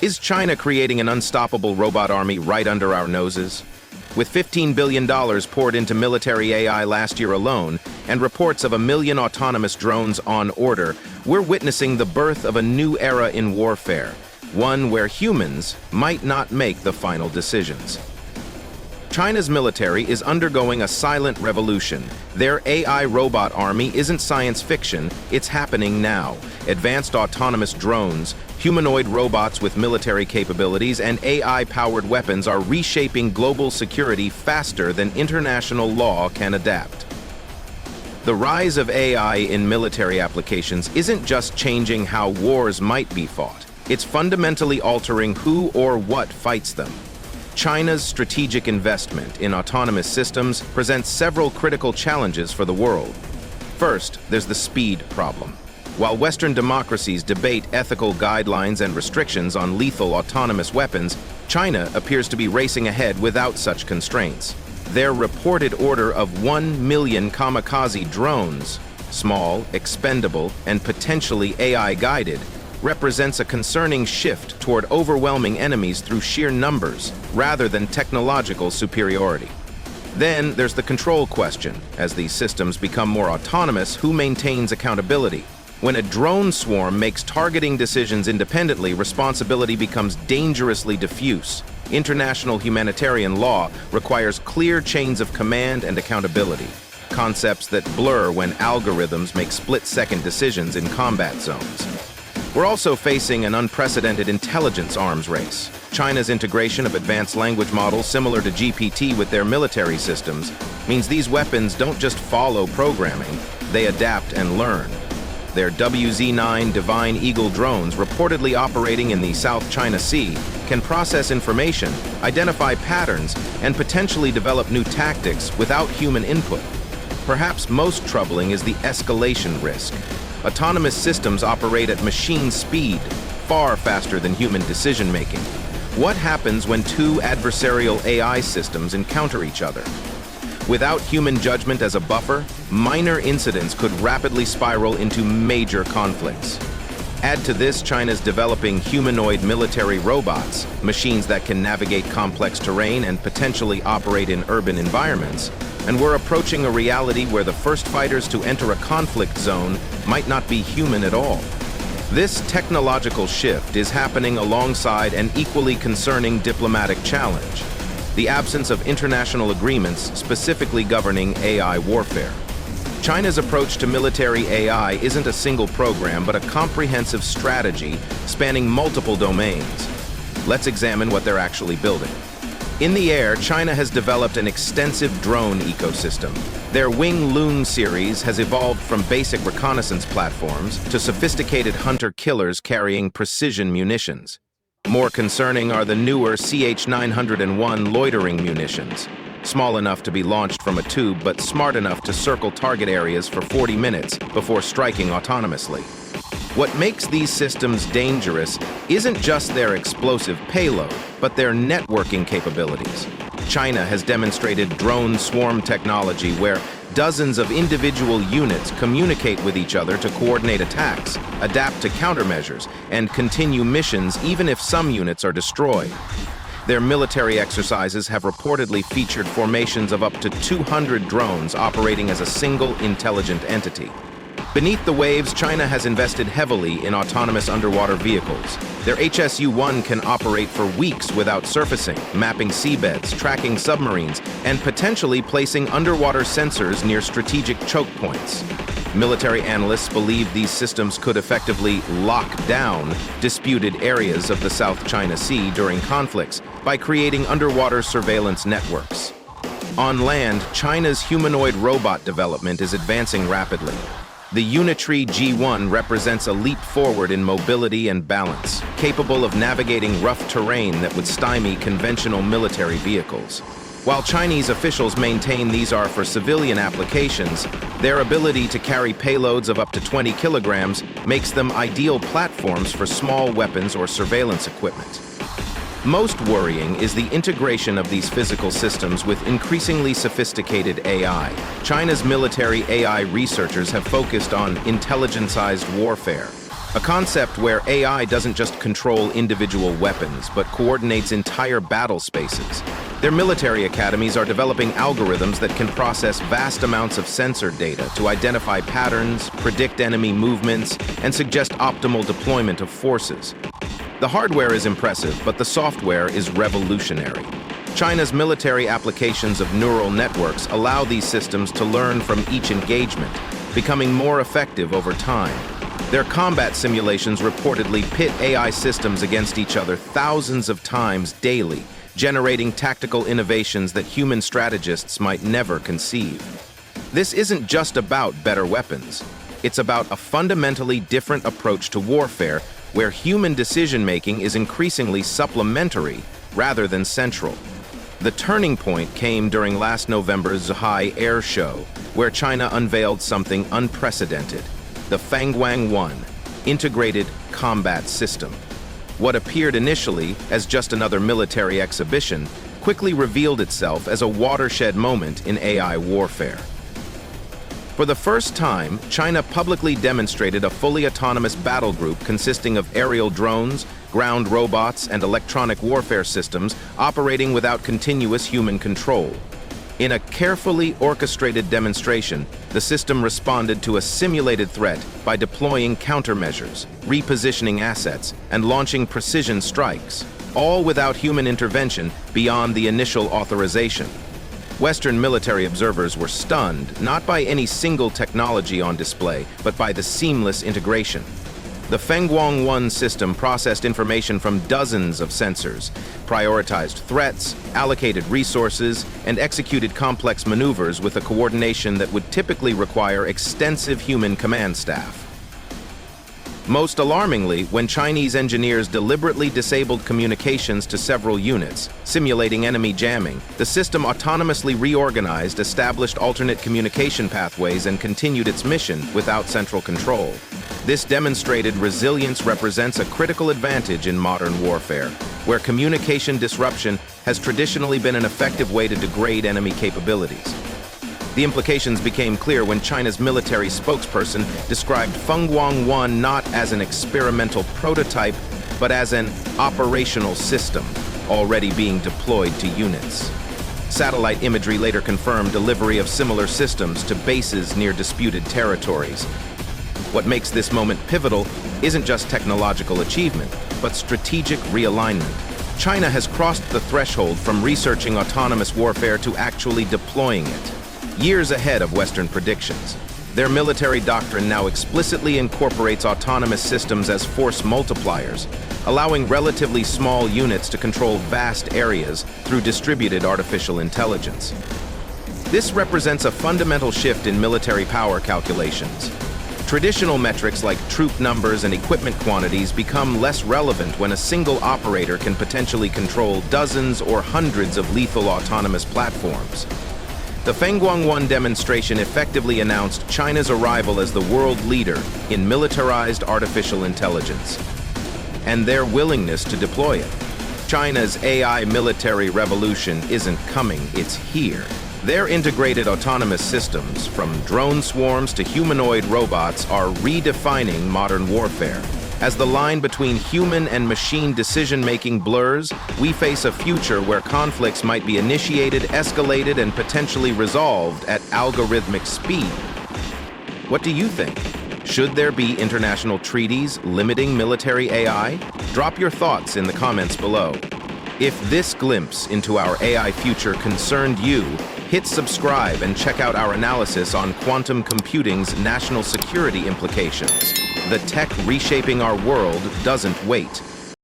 Is China creating an unstoppable robot army right under our noses? With $15 billion poured into military AI last year alone, and reports of 1 million autonomous drones on order, we're witnessing the birth of a new era in warfare, one where humans might not make the final decisions. China's military is undergoing a silent revolution. Their AI robot army isn't science fiction, it's happening now. Advanced autonomous drones, humanoid robots with military capabilities, and AI-powered weapons are reshaping global security faster than international law can adapt. The rise of AI in military applications isn't just changing how wars might be fought, it's fundamentally altering who or what fights them. China's strategic investment in autonomous systems presents several critical challenges for the world. First, there's the speed problem. While Western democracies debate ethical guidelines and restrictions on lethal autonomous weapons, China appears to be racing ahead without such constraints. Their reported order of 1 million kamikaze drones, small, expendable, and potentially AI-guided, represents a concerning shift toward overwhelming enemies through sheer numbers rather than technological superiority. Then there's the control question. As these systems become more autonomous, who maintains accountability? When a drone swarm makes targeting decisions independently, responsibility becomes dangerously diffuse. International humanitarian law requires clear chains of command and accountability, concepts that blur when algorithms make split-second decisions in combat zones. We're also facing an unprecedented intelligence arms race. China's integration of advanced language models similar to GPT with their military systems means these weapons don't just follow programming, they adapt and learn. Their WZ-9 Divine Eagle drones, reportedly operating in the South China Sea, can process information, identify patterns, and potentially develop new tactics without human input. Perhaps most troubling is the escalation risk. Autonomous systems operate at machine speed, far faster than human decision-making. What happens when two adversarial AI systems encounter each other? Without human judgment as a buffer, minor incidents could rapidly spiral into major conflicts. Add to this China's developing humanoid military robots, machines that can navigate complex terrain and potentially operate in urban environments, and we're approaching a reality where the first fighters to enter a conflict zone might not be human at all. This technological shift is happening alongside an equally concerning diplomatic challenge: the absence of international agreements specifically governing AI warfare. China's approach to military AI isn't a single program, but a comprehensive strategy spanning multiple domains. Let's examine what they're actually building. In the air, China has developed an extensive drone ecosystem. Their Wing Loong series has evolved from basic reconnaissance platforms to sophisticated hunter-killers carrying precision munitions. More concerning are the newer CH-901 loitering munitions, small enough to be launched from a tube but smart enough to circle target areas for 40 minutes before striking autonomously. What makes these systems dangerous isn't just their explosive payload, but their networking capabilities. China has demonstrated drone swarm technology where dozens of individual units communicate with each other to coordinate attacks, adapt to countermeasures, and continue missions even if some units are destroyed. Their military exercises have reportedly featured formations of up to 200 drones operating as a single intelligent entity. Beneath the waves, China has invested heavily in autonomous underwater vehicles. Their HSU-1 can operate for weeks without surfacing, mapping seabeds, tracking submarines, and potentially placing underwater sensors near strategic choke points. Military analysts believe these systems could effectively lock down disputed areas of the South China Sea during conflicts by creating underwater surveillance networks. On land, China's humanoid robot development is advancing rapidly. The Unitree G1 represents a leap forward in mobility and balance, capable of navigating rough terrain that would stymie conventional military vehicles. While Chinese officials maintain these are for civilian applications, their ability to carry payloads of up to 20 kilograms makes them ideal platforms for small weapons or surveillance equipment. Most worrying is the integration of these physical systems with increasingly sophisticated AI. China's military AI researchers have focused on intelligence-sized warfare, A concept where AI doesn't just control individual weapons, but coordinates entire battle spaces. Their military academies are developing algorithms that can process vast amounts of sensor data to identify patterns, predict enemy movements, and suggest optimal deployment of forces. The hardware is impressive, but the software is revolutionary. China's military applications of neural networks allow these systems to learn from each engagement, becoming more effective over time. Their combat simulations reportedly pit AI systems against each other thousands of times daily, generating tactical innovations that human strategists might never conceive. This isn't just about better weapons. It's about a fundamentally different approach to warfare, where human decision-making is increasingly supplementary rather than central. The turning point came during last November's Zhuhai Air Show, where China unveiled something unprecedented: the Fangguang-1 integrated combat system. What appeared initially as just another military exhibition quickly revealed itself as a watershed moment in AI warfare. For the first time, China publicly demonstrated a fully autonomous battle group consisting of aerial drones, ground robots, and electronic warfare systems operating without continuous human control. In a carefully orchestrated demonstration, the system responded to a simulated threat by deploying countermeasures, repositioning assets, and launching precision strikes, all without human intervention beyond the initial authorization. Western military observers were stunned not by any single technology on display, but by the seamless integration. The Fangguang-1 system processed information from dozens of sensors, prioritized threats, allocated resources, and executed complex maneuvers with a coordination that would typically require extensive human command staff. Most alarmingly, when Chinese engineers deliberately disabled communications to several units, simulating enemy jamming, the system autonomously reorganized, established alternate communication pathways, and continued its mission without central control. This demonstrated resilience represents a critical advantage in modern warfare, where communication disruption has traditionally been an effective way to degrade enemy capabilities. The implications became clear when China's military spokesperson described Fangguang-1 not as an experimental prototype, but as an operational system already being deployed to units. Satellite imagery later confirmed delivery of similar systems to bases near disputed territories. What makes this moment pivotal isn't just technological achievement, but strategic realignment. China has crossed the threshold from researching autonomous warfare to actually deploying it, years ahead of Western predictions. Their military doctrine now explicitly incorporates autonomous systems as force multipliers, allowing relatively small units to control vast areas through distributed artificial intelligence. This represents a fundamental shift in military power calculations. Traditional metrics like troop numbers and equipment quantities become less relevant when a single operator can potentially control dozens or hundreds of lethal autonomous platforms. The Fangguang-1 demonstration effectively announced China's arrival as the world leader in militarized artificial intelligence, and their willingness to deploy it. China's AI military revolution isn't coming, it's here. Their integrated autonomous systems, from drone swarms to humanoid robots, are redefining modern warfare. As the line between human and machine decision-making blurs, we face a future where conflicts might be initiated, escalated, and potentially resolved at algorithmic speed. What do you think? Should there be international treaties limiting military AI? Drop your thoughts in the comments below. If this glimpse into our AI future concerned you, hit subscribe and check out our analysis on quantum computing's national security implications. The tech reshaping our world doesn't wait.